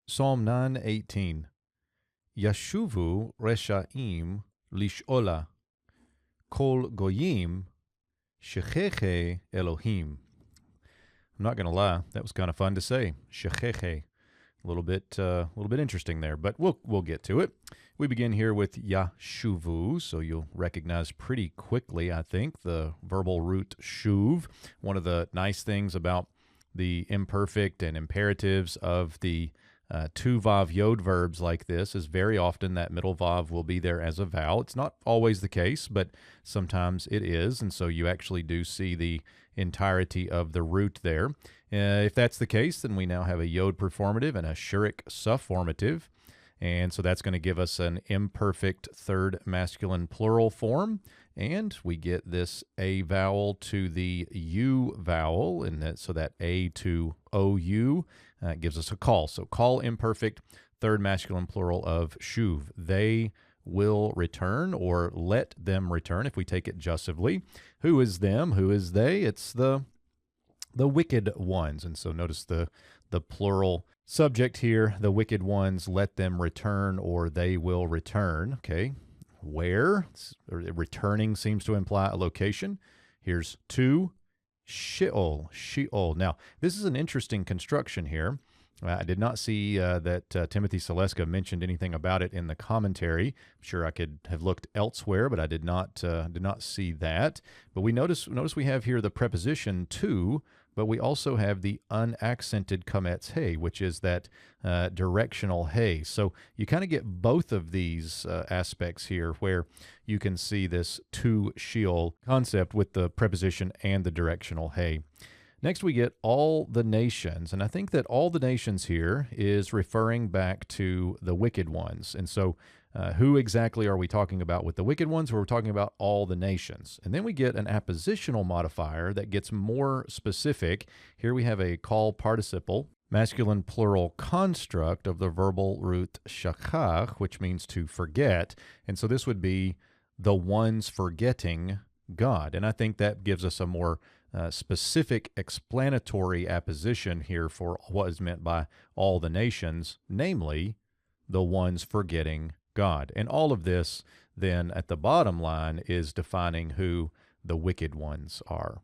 Psalm 9:18. Yashuvu reshaim lishola, kol goyim shecheche Elohim. I'm not going to lie, that was kind of fun to say. Shecheche. A little bit interesting there, but we'll get to it. We begin here with yashuvu, so you'll recognize pretty quickly, I think, the verbal root shuv. One of the nice things about the imperfect and imperatives of the two vav yod verbs like this is very often that middle vav will be there as a vowel. It's not always the case, but sometimes it is, and so you actually do see the entirety of the root there. If that's the case, then we now have a yod performative and a shurik sufformative, and so that's going to give us an imperfect third masculine plural form, and we get this a vowel to the u vowel, and so that a to ou gives us a call. So call imperfect third masculine plural of shuv. They will return, or let them return if we take it justively. Who is them? Who is they? It's the wicked ones. And so notice the plural subject here, the wicked ones, let them return, or they will return. Okay, where? Returning seems to imply a location. Here's to Sheol. Now, this is an interesting construction here. I did not see that Timothy Seleska mentioned anything about it in the commentary. I'm sure I could have looked elsewhere, but I did not see that. But we notice we have here the preposition to, but we also have the unaccented kametz hey, which is that directional hey. So you kind of get both of these aspects here, where you can see this to Sheol concept with the preposition and the directional hey. Next, we get all the nations, and I think that all the nations here is referring back to the wicked ones. And so who exactly are we talking about with the wicked ones? We're talking about all the nations. And then we get an appositional modifier that gets more specific. Here we have a call participle, masculine plural construct of the verbal root shachach, which means to forget. And so this would be the ones forgetting God. And I think that gives us a more specific explanatory apposition here for what is meant by all the nations, namely the ones forgetting God. And all of this then at the bottom line is defining who the wicked ones are.